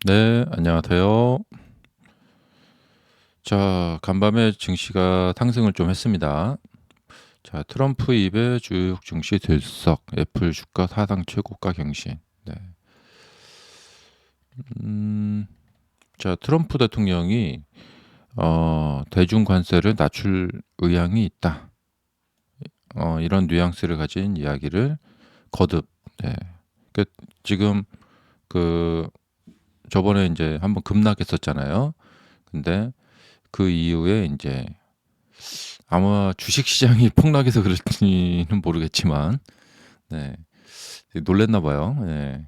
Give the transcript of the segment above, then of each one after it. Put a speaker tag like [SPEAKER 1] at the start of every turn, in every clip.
[SPEAKER 1] 네, 안녕하세요. 자, 간밤에 증시가 상승을 좀 했습니다. 자, 트럼프 입에 주요 증시 들썩, 애플 주가 사상 최고가 경신. 네. 음, 자, 트럼프 대통령이 대중 관세를 낮출 의향이 있다. 이런 뉘앙스를 가진 이야기를 거듭. 네. 그 지금 그 저번에 이제 한번 급락했었잖아요. 근데 그 이후에 이제 아마 주식 시장이 폭락해서 그럴지는 모르겠지만 네. 놀랐나 봐요. 예.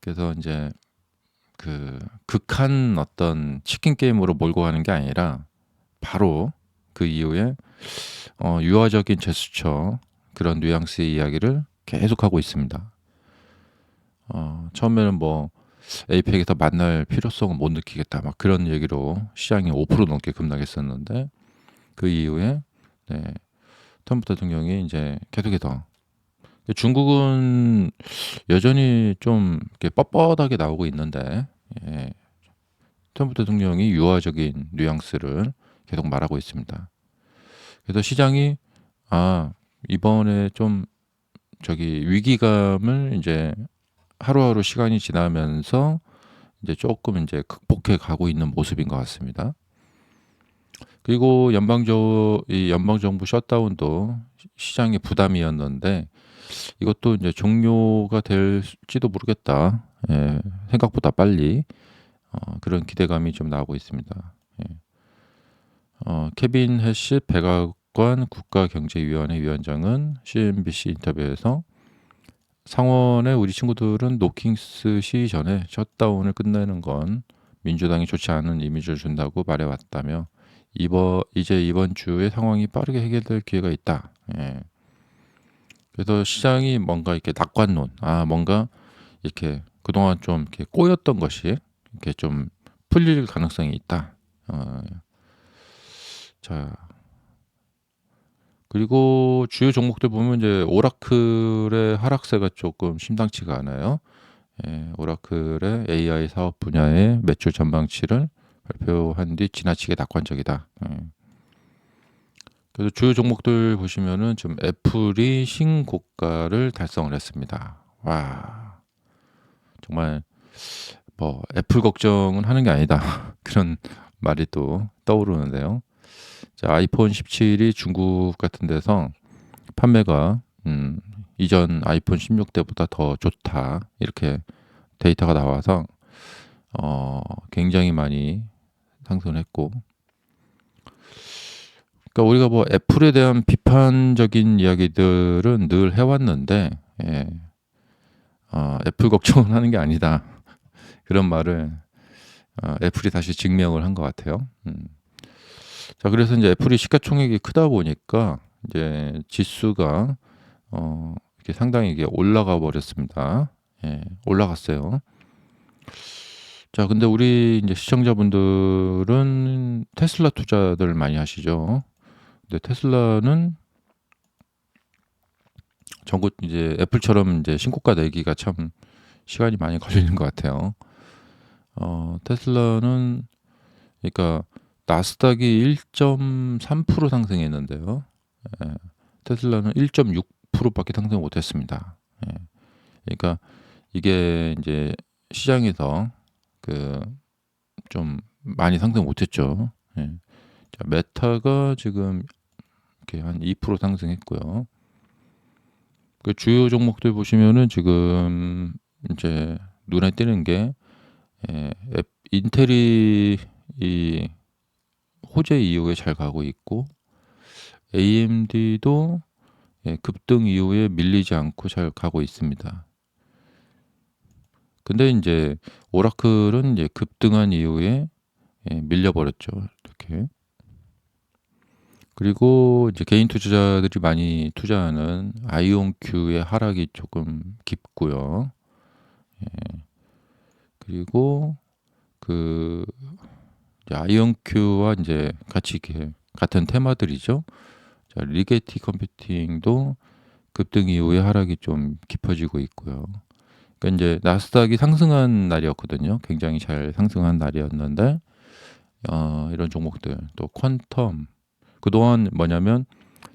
[SPEAKER 1] 그래서 인제 그 극한 어떤 치킨 게임으로 몰고 가는 게 아니라 바로 그 이후에 유화적인 제스처 그런 뉘앙스의 이야기를 계속하고 있습니다. 처음에는 뭐 "에이펙에서 만날 필요성은 못 느끼겠다." 막 그런 얘기로 시장이 5% 넘게 급락했었는데 그 이후에 네 트럼프 대통령이 인제 계속해서 중국은 여전히 좀 이렇게 뻣뻣하게 나오고 있는데 예 트럼프 대통령이 유화적인 뉘앙스를 계속 말하고 있습니다. 그래서 시장이 아 이번에 좀 저기 위기감을 인제 하루하루 시간이 지나면서 이제 쪼끔 인제 극복해 가고 있는 모습인 것 같습니다. 그리고 연방 정부 셧다운도 시장의 부담이었는데 이것도 인제 종료가 될지도 모르겠다. 예. 생각보다 빨리 그런 기대감이 좀 나오고 있습니다. 예. 케빈 해시 백악관 국가경제위원회 위원장은 CNBC 인터뷰에서 "상원의 우리 친구들은 노킹스 시기 전에 셧다운을 끝내는 건 민주당이 좋지 않은 이미지를 준다고 말해 왔다며 이번 주에 상황이 빠르게 해결될 기회가 있다." 예. 그래서 시장이 뭔가 이렇게 낙관론, 뭔가 이렇게 그동안 좀 이렇게 꼬였던 것이 이렇게 좀 풀릴 가능성이 있다. 어 자 그리고 주요 종목들 보면 이제 오라클의 하락세가 조금 심상치가 않아요. 예. 오라클의 AI 사업 분야의 매출 전망치를 발표한 뒤 지나치게 낙관적이다. 예. 그래서 주요 종목들 보시면은 지금 애플이 신고가를 달성을 했습니다. 와. 정말 뭐 '애플 걱정은 하는 게 아니다.' 그런 말이 또 떠오르는데요. 자 아이폰 17이 중국 같은 데서 판매가 이전 아이폰 16 때보다 더 좋다. 이렇게 데이터가 나와서 굉장히 많이 상승을 했고 그러니까 우리가 뭐 애플에 대한 비판적인 이야기들은 늘 해 왔는데 예 "애플 걱정은 하는 게 아니다." 그런 말을 애플이 다시 증명을 한 것 같아요. 자 그래서 인제 애플이 시가총액이 크다 보니까 이제 지수가 이렇게 상당히 이게 올라가 버렸습니다. 예 올라갔어요. 자 근데 우리 인제 시청자분들은 테슬라 투자들 많이 하시죠. 근데 테슬라는 전고 이제 애플처럼 인제 신고가 내기가 참 시간이 많이 걸리는 것 같아요. 테슬라는 그러니까 나스닥이 1.3% 상승했는데요. 예. 테슬라는 1.6% 밖에 상승 못 했습니다. 예. 그러니까 이게 인제 시장에서 그 좀 많이 상승 못 했죠. 예. 자 메타가 지금 이렇게 한 2% 상승했고요. 그 주요 종목들 보시면은 지금 인제 눈에 띄는 게 앱 인텔이 이 호재 이후에 잘 가고 있고 AMD도 급등 이후에 밀리지 않고 잘 가고 있습니다. 근데 인제 오라클은 이제 급등한 이후에 밀려 버렸죠 이렇게. 그리고 이제 개인 투자자들이 많이 투자하는 아이온큐의 하락이 조금 깊고요. 예. 그리고 그 이제 아이온큐와 인제 같이 이렇게 같은 테마들이죠. 자 리게티 컴퓨팅도 급등 이후에 하락이 좀 깊어지고 있고요. 그러니까 인제 나스닥이 상승한 날이었거든요. 굉장히 잘 상승한 날이었는데 이런 종목들 또 퀀텀 그동안 뭐냐면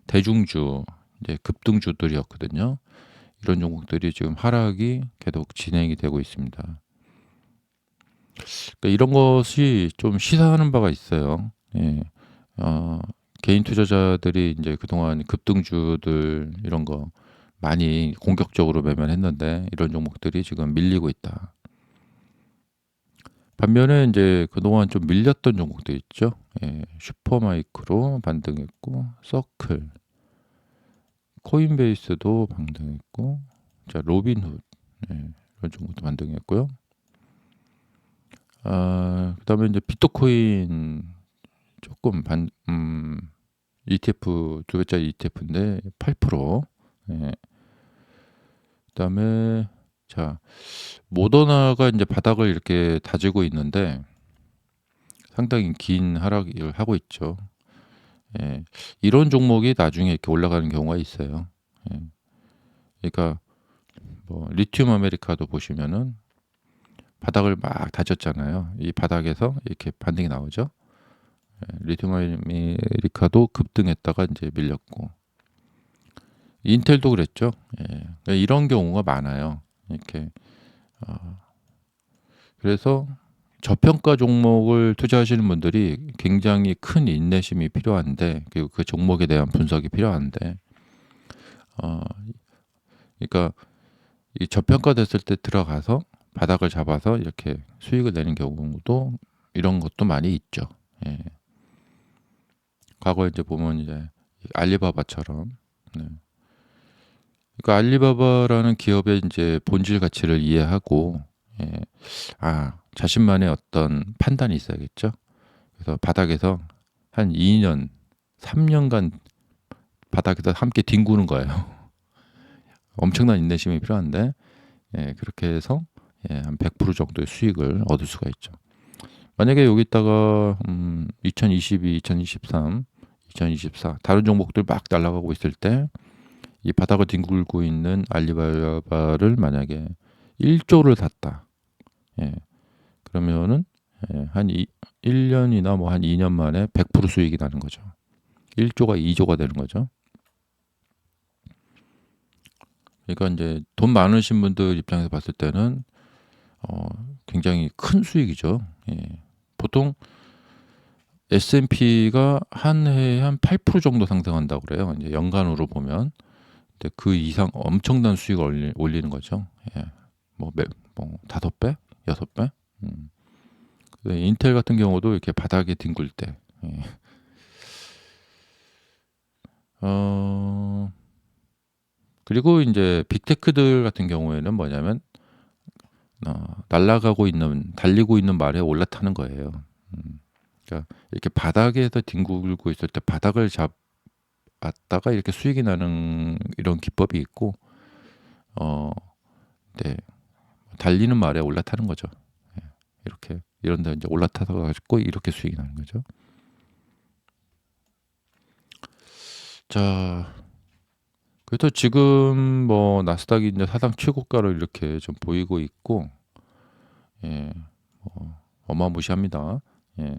[SPEAKER 1] 대중주 이제 급등주들이었거든요. 이런 종목들이 지금 하락이 계속 진행이 되고 있습니다. 그러니까 이런 것이 좀 시사하는 바가 있어요. 예. 어 개인 투자자들이 인제 그동안 급등주들 이런 거 많이 공격적으로 매매를 했는데 이런 종목들이 지금 밀리고 있다. 반면에 인제 그동안 좀 밀렸던 종목들 있죠. 예. 슈퍼마이크로 반등했고 서클, 코인베이스도 반등했고 자 로빈훗 이런 종목도 반등했고요. 그다음에 인제 비트코인 쪼끔 ETF 두 배짜리 ETF인데 8% 예. 그다음에 자 모더나가 인제 바닥을 이렇게 다지고 있는데 상당히 긴 하락을 하고 있죠. 예. 이런 종목이 나중에 이렇게 올라가는 경우가 있어요. 예. 그러니까 뭐 리튬 아메리카도 보시면은 바닥을 막 다졌잖아요. 이 바닥에서 이렇게 반등이 나오죠. 예. 리튬 아메리카도 급등했다가 인제 밀렸고 인텔도 그랬죠. 예. 그러니까 이런 경우가 많아요. 이렇게 어 그래서 저평가 종목을 투자하시는 분들이 굉장히 큰 인내심이 필요한데 그리고 그 종목에 대한 분석이 필요한데 어 그러니까 이 저평가됐을 때 들어가서 바닥을 잡아서 이렇게 수익을 내는 경우도 이런 것도 많이 있죠. 예. 과거에 이제 보면 이제 알리바바처럼 네. 그러니까 알리바바라는 기업의 인제 본질 가치를 이해하고 예 자신만의 어떤 판단이 있어야겠죠. 그래서 바닥에서 한 2 년, 3 년간 바닥에서 함께 뒹구는 거예요. 엄청난 인내심이 필요한데 그렇게 해서 한 100% 정도의 수익을 얻을 수가 있죠. 만약에 여기다가 2022, 2023, 2024 다른 종목들 막 날아가고 있을 때 이 바닥을 뒹굴고 있는 알리바바를 만약에 1 조를 샀다. 예. 그러면은 한 1 년이나 뭐 한 2년 만에 100% 수익이 나는 거죠. 1 조가 2 조가 되는 거죠. 그러니까 인제 돈 많으신 분들 입장에서 봤을 때는 어 굉장히 큰 수익이죠. 예. 보통 S&P가 한 해에 한 8% 정도 상승한다고 그래요. 인제 연간으로 보면. 근데 그 이상 엄청난 수익을 올리는 거죠. 예. 뭐 5 배, 6 배. 그 인텔 같은 경우도 이렇게 바닥에 뒹굴 때 예. 어 그리고 인제 빅테크들 같은 경우에는 뭐냐면 날아가고 있는 달리고 있는 말에 올라타는 거예요. 그러니까 이렇게 바닥에서 뒹굴고 있을 때 바닥을 잡았다가 이렇게 수익이 나는 이런 기법이 있고 어 네. 달리는 말에 올라타는 거죠. 예. 이렇게 이런 데 인제 올라타서 가지고 이렇게 수익이 나는 거죠. 자 그래서 지금 뭐 나스닥이 인제 사상 최고가를 이렇게 좀 보이고 있고 예 어마무시합니다. 예.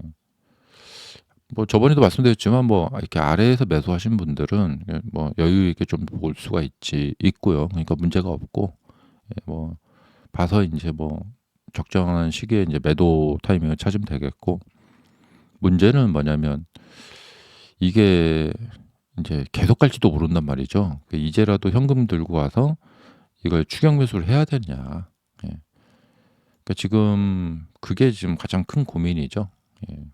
[SPEAKER 1] 뭐 저번에도 말씀드렸지만 뭐 이렇게 아래에서 매수하신 분들은 뭐 여유 있게 좀 볼 수가 있고요. 그러니까 문제가 없고 뭐 봐서 인제 뭐 적정한 시기에 인제 매도 타이밍을 찾으면 되겠고 문제는 뭐냐면 이게 인제 계속 갈지도 모른단 말이죠. 이제라도 현금 들고 와서 이걸 추격 매수를 해야 되냐. 예. 그러니까 지금 그게 지금 가장 큰 고민이죠. 예.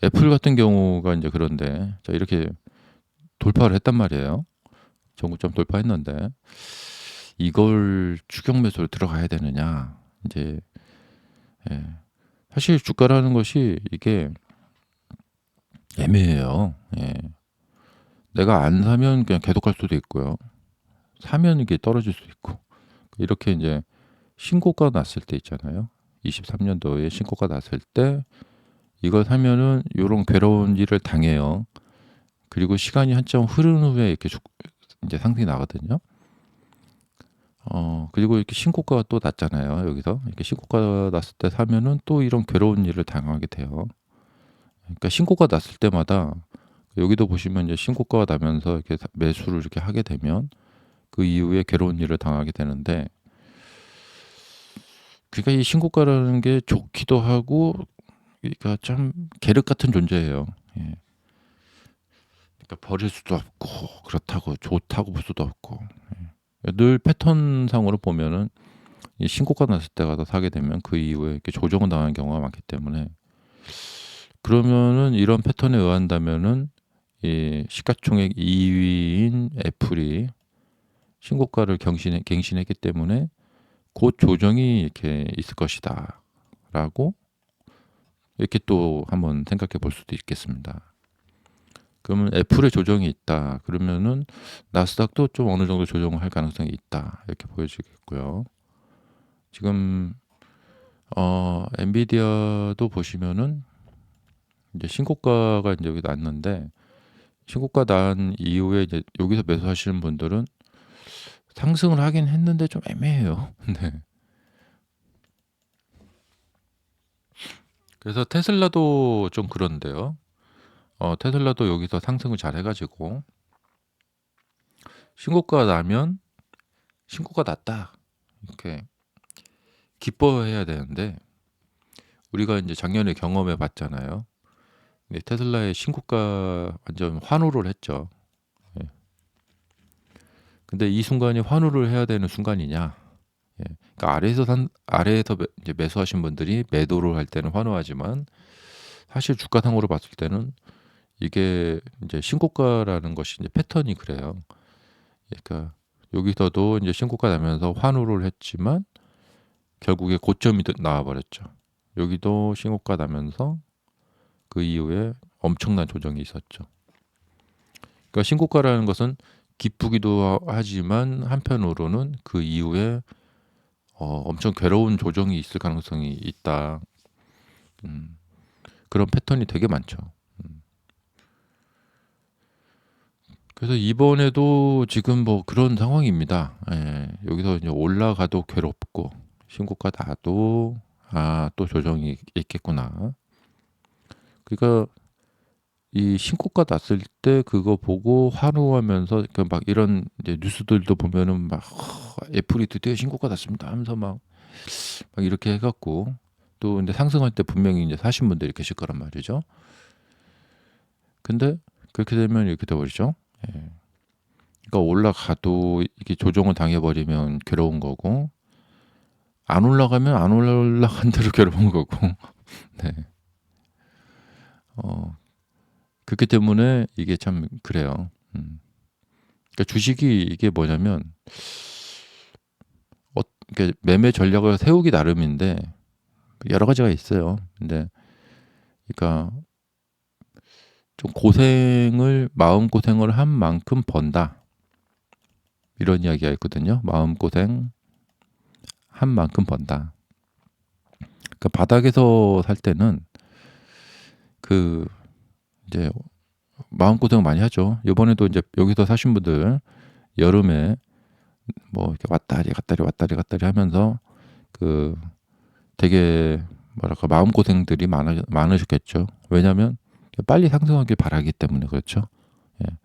[SPEAKER 1] 애플 같은 경우가 인제 그런데 자 이렇게 돌파를 했단 말이에요. 전고점 돌파했는데 이걸 추격 매수로 들어가야 되느냐. 인제 예. 사실 주가라는 것이 이게 애매해요. 예. 내가 안 사면 그냥 계속 갈 수도 있고요. 사면 이게 떨어질 수도 있고. 이렇게 인제 신고가 났을 때 있잖아요. 23 년도에 신고가 났을 때 이걸 사면은 요런 괴로운 일을 당해요. 그리고 시간이 한참 흐른 후에 이렇게 인제 상승이 나거든요. 그리고 이렇게 신고가가 또 났잖아요. 여기서 이렇게 신고가 났을 때 사면은 또 이런 괴로운 일을 당하게 돼요. 그러니까 신고가 났을 때마다 여기도 보시면 이제 신고가가 나면서 이렇게 매수를 이렇게 하게 되면 그 이후에 괴로운 일을 당하게 되는데, 그러니까 이 신고가라는 게 좋기도 하고, 그러니까 참 계륵 같은 존재예요. 예. 그러니까 버릴 수도 없고 그렇다고 좋다고 볼 수도 없고, 늘 패턴상으로 보면은 이 신고가 났을 때 가서 사게 되면 그 이후에 이렇게 조정을 당하는 경우가 많기 때문에, 그러면은 이런 패턴에 의한다면은 이 시가총액 2위인 애플이 신고가를 갱신했기 때문에 곧 조정이 이렇게 있을 것이다라고 이렇게 또 한번 생각해 볼 수도 있겠습니다. 그러면 애플의 조정이 있다. 그러면은 나스닥도 좀 어느 정도 조정을 할 가능성이 있다. 이렇게 보여지겠고요. 지금 엔비디아도 보시면은 이제 신고가가 이제 여기 났는데, 신고가 난 이후에 이제 여기서 매수하시는 분들은 상승을 하긴 했는데 좀 애매해요. 네. 그래서 테슬라도 좀 그런데요. 테슬라도 여기서 상승을 잘 해가지고 신고가 나면 신고가 났다 이렇게 기뻐해야 되는데, 우리가 이제 작년에 경험해 봤잖아요. 테슬라의 신고가 완전 환호를 했죠. 예. 근데 이 순간이 환호를 해야 되는 순간이냐? 예. 그러니까 아래에서 이제 매수하신 분들이 매도를 할 때는 환호하지만, 사실 주가상으로 봤을 때는 이게 이제 신고가라는 것이 이제 패턴이 그래요. 그러니까 여기서도 이제 신고가 나면서 환호를 했지만 결국에 고점이 나와 버렸죠. 여기도 신고가 나면서 그 이후에 엄청난 조정이 있었죠. 그러니까 신고가라는 것은 기쁘기도 하지만 한편으로는 그 이후에 엄청 괴로운 조정이 있을 가능성이 있다. 음, 그런 패턴이 되게 많죠. 그래서 이번에도 지금 뭐 그런 상황입니다. 예, 여기서 이제 올라가도 괴롭고 신고가 나도 또 조정이 있겠구나. 그러니까 이 신고가 났을 때 그거 보고 환호하면서, 그러니까 막 이런 이제 뉴스들도 보면은 막 애플이 드디어 신고가 났습니다 하면서 막 이렇게 해갖고, 또 근데 상승할 때 분명히 이제 사신 분들이 계실 거란 말이죠. 근데 그렇게 되면 이렇게 돼버리죠. 예. 그러니까 올라가도 이게 조정을 당해버리면 괴로운 거고, 안 올라가면 안 올라간 대로 괴로운 거고. 네. 어, 그렇기 때문에 이게 참 그래요. 그러니까 주식이 이게 뭐냐면, 그러니까 매매 전략을 세우기 나름인데 여러 가지가 있어요. 근데 그러니까 좀 마음 고생을 한 만큼 번다, 이런 이야기가 있거든요. 마음 고생 한 만큼 번다. 그러니까 바닥에서 살 때는 그 이제 마음 고생 많이 하죠. 이번에도 이제 여기서 사신 분들 여름에 뭐 이렇게 왔다리 하면서 그 되게 뭐랄까 마음 고생들이 많으셨겠죠. 왜냐하면 빨리 상승하길 바라기 때문에 그렇죠. 예.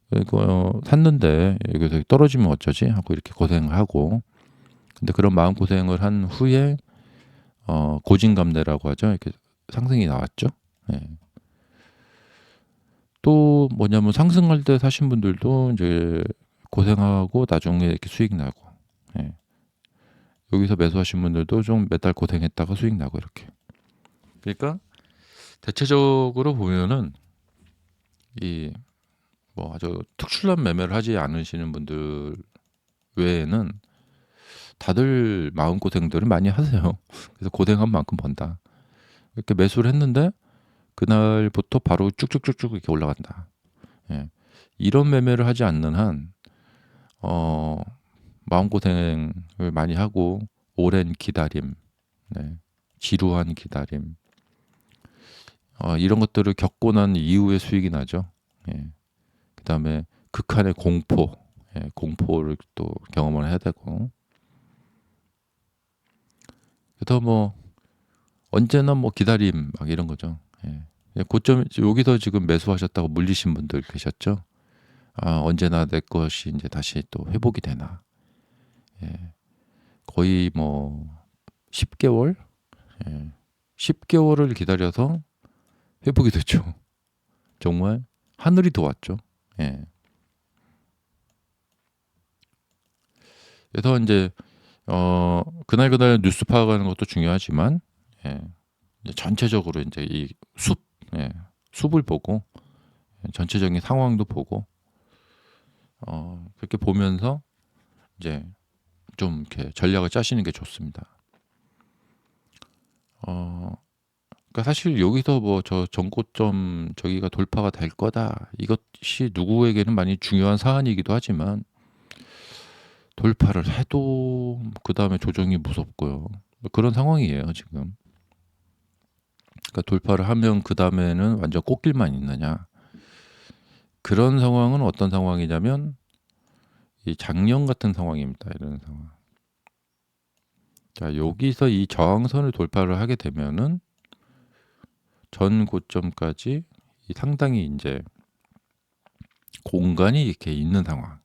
[SPEAKER 1] 그리고 샀는데 여기서 떨어지면 어쩌지 하고 이렇게 고생을 하고, 근데 그런 마음 고생을 한 후에 고진감래라고 하죠. 이렇게 상승이 나왔죠. 예. 또 뭐냐면 상승할 때 사신 분들도 이제 고생하고 나중에 이렇게 수익 나고, 예. 여기서 매수하신 분들도 좀 몇 달 고생했다가 수익 나고 이렇게. 그러니까 대체적으로 보면은 이 뭐 아주 특출난 매매를 하지 않으시는 분들 외에는 다들 마음 고생들을 많이 하세요. 그래서 고생한 만큼 번다. 이렇게 매수를 했는데 그날부터 바로 쭉쭉쭉쭉 이렇게 올라간다. 예. 이런 매매를 하지 않는 한 마음고생을 많이 하고 오랜 기다림, 네, 지루한 기다림, 이런 것들을 겪고 난 이후에 수익이 나죠. 예. 그다음에 극한의 공포, 공포를 또 경험을 해야 되고. 그래서 뭐 언제나 뭐 기다림 막 이런 거죠. 고점 여기서 지금 매수하셨다고 물리신 분들 계셨죠. 아, 언제나 내 것이 이제 다시 또 회복이 되나. 예, 거의 뭐 10개월? 10개월을 기다려서 회복이 됐죠. 정말 하늘이 도왔죠. 예. 그래서 이제 그날 뉴스 파악하는 것도 중요하지만, 예, 이제 전체적으로 이제 이 예, 숲을 보고 전체적인 상황도 보고 그렇게 보면서 이제 좀 이렇게 전략을 짜시는 게 좋습니다. 그러니까 사실 여기서 뭐 저 전고점 저기가 돌파가 될 거다, 이것이 누구에게는 많이 중요한 사안이기도 하지만, 돌파를 해도 그 다음에 조정이 무섭고요. 그런 상황이에요 지금. 그러니까 돌파를 하면 그 다음에는 완전 꽃길만 있느냐, 그런 상황은 어떤 상황이냐면 이 작년 같은 상황입니다. 이런 상황. 자, 여기서 이 저항선을 돌파를 하게 되면은 전 고점까지 상당히 이제 공간이 이렇게 있는 상황,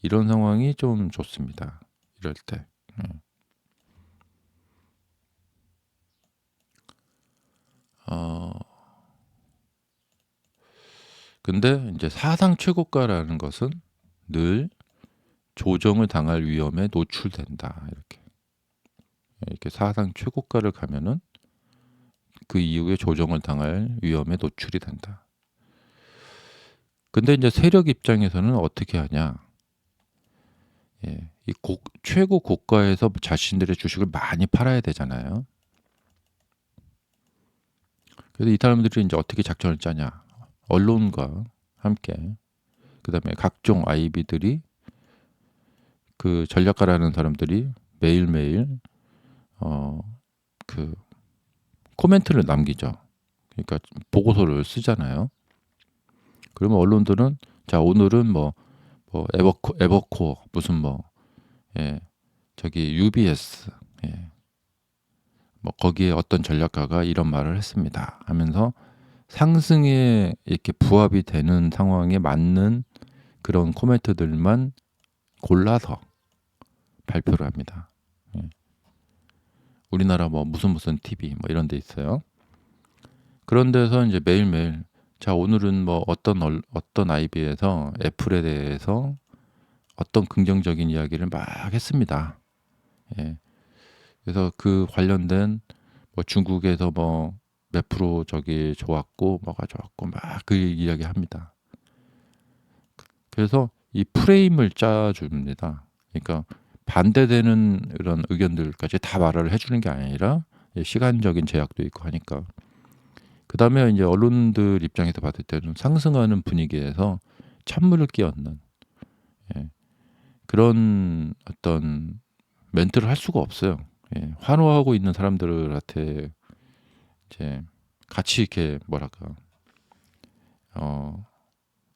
[SPEAKER 1] 이런 상황이 좀 좋습니다. 이럴 때. 어, 근데 이제 사상 최고가라는 것은 늘 조정을 당할 위험에 노출된다. 이렇게 사상 최고가를 가면은 그 이후에 조정을 당할 위험에 노출이 된다. 근데 이제 세력 입장에서는 어떻게 하냐? 이 최고 고가에서 자신들의 주식을 많이 팔아야 되잖아요. 그래서 이 사람들이 이제 어떻게 작전을 짜냐? 언론과 함께, 그다음에 각종 IB들이, 그 전략가라는 사람들이 매일매일 그 코멘트를 남기죠. 그러니까 보고서를 쓰잖아요. 그러면 언론들은, 자, 오늘은 뭐 에버코어 무슨 저기 UBS, 뭐 거기에 어떤 전략가가 이런 말을 했습니다 하면서 상승에 이렇게 부합이 되는 상황에 맞는 그런 코멘트들만 골라서 발표를 합니다. 우리나라 뭐 무슨 TV 뭐 이런 데 있어요. 그런 데서 이제 매일매일, 자, 오늘은 뭐 어떤 IB에서 애플에 대해서 어떤 긍정적인 이야기를 막 했습니다. 그래서 그 관련된 뭐 중국에서 뭐 몇 프로 저기 좋았고 뭐가 좋았고 막 그 이야기 합니다. 그래서 이 프레임을 짜줍니다. 그러니까 반대되는 이런 의견들까지 다 말을 해주는 게 아니라 시간적인 제약도 있고 하니까. 그 다음에 이제 언론들 입장에서 봤을 때는 상승하는 분위기에서 찬물을 끼얹는 그런 어떤 멘트를 할 수가 없어요. 환호하고 있는 사람들한테 이제 같이 이렇게 뭐랄까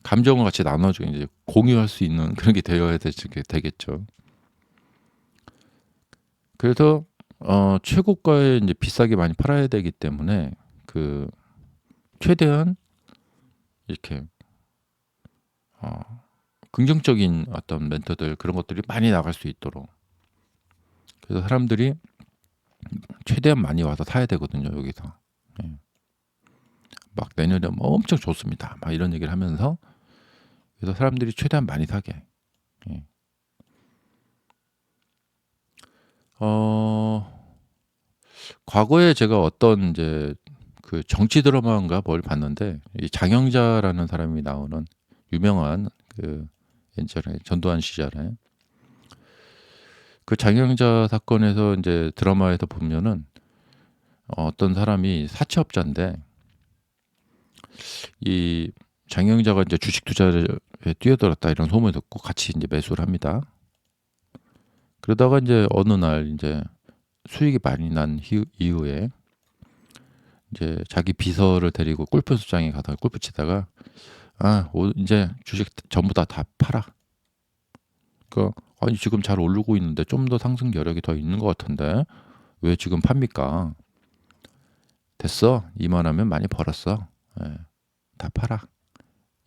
[SPEAKER 1] 감정을 같이 나눠주고 이제 공유할 수 있는 그런 게 되어야 되겠죠. 그래서 최고가에 이제 비싸게 많이 팔아야 되기 때문에 그 최대한 이렇게 긍정적인 어떤 멘트들, 그런 것들이 많이 나갈 수 있도록, 그래서 사람들이 최대한 많이 와서 사야 되거든요. 여기서 막 내년에 뭐 엄청 좋습니다 막 이런 얘기를 하면서, 그래서 사람들이 최대한 많이 사게. 과거에 제가 어떤 이제 그 정치 드라마인가 뭘 봤는데, 이 장영자라는 사람이 나오는 유명한 그 예전에 전두환 시절에 그 장영자 사건에서 이제 드라마에서 보면은 어떤 사람이 사채업자인데, 이 장영자가 이제 주식 투자에 뛰어들었다 이런 소문을 듣고 같이 이제 매수를 합니다. 그러다가 이제 어느 날 이제 수익이 많이 난 이후에 이제 자기 비서를 데리고 골프수장에 가서 골프 치다가, 이제 주식 전부 다 팔아. 그러니까 아니 지금 잘 오르고 있는데 좀 더 상승 여력이 더 있는 것 같은데 왜 지금 팝니까? 됐어. 이만하면 많이 벌었어. 예. 다 팔아.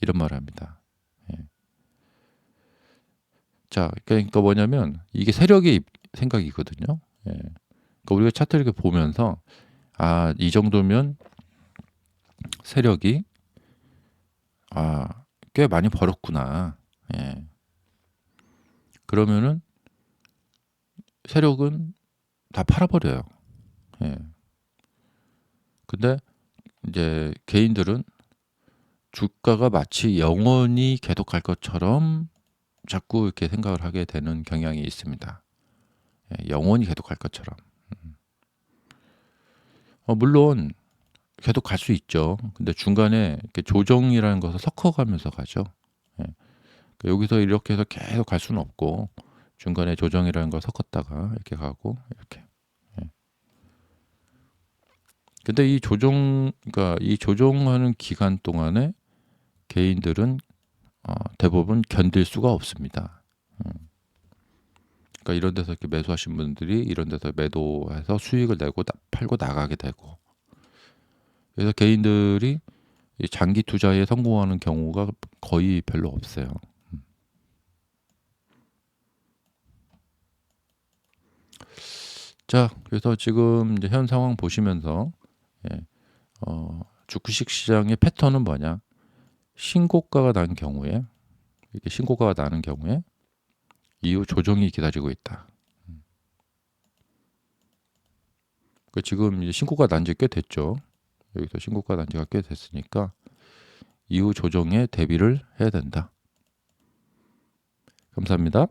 [SPEAKER 1] 이런 말을 합니다. 예. 자, 그러니까 뭐냐면 이게 세력의 생각이거든요. 예. 그러니까 우리가 차트를 이렇게 보면서 아, 이 정도면 세력이 아, 꽤 많이 벌었구나. 예. 그러면은 세력은 다 팔아버려요. 예. 근데 이제 개인들은 주가가 마치 영원히 계속 갈 것처럼 자꾸 이렇게 생각을 하게 되는 경향이 있습니다. 예, 영원히 계속 갈 것처럼. 물론 계속 갈 수 있죠. 근데 중간에 이렇게 조정이라는 것을 섞어가면서 가죠. 예. 그러니까 여기서 이렇게 해서 계속 갈 수는 없고 중간에 조정이라는 걸 섞었다가 이렇게 가고 이렇게. 예. 근데 이 그러니까 이 조정하는 기간 동안에 개인들은 대부분 견딜 수가 없습니다. 그러니까 이런 데서 이렇게 매수하신 분들이 이런 데서 매도해서 수익을 내고 팔고 나가게 되고 그래서 개인들이 이 장기 투자에 성공하는 경우가 거의 별로 없어요. 자, 그래서 지금 이제 현 상황 보시면서 예, 주식 시장의 패턴은 뭐냐? 신고가가 난 경우에 이렇게 신고가가 나는 경우에 이후 조정이 기다리고 있다. 그 지금 이제 신고가 난 지 꽤 됐죠. 여기서 신고가 난 지가 꽤 됐으니까 이후 조정에 대비를 해야 된다. 감사합니다.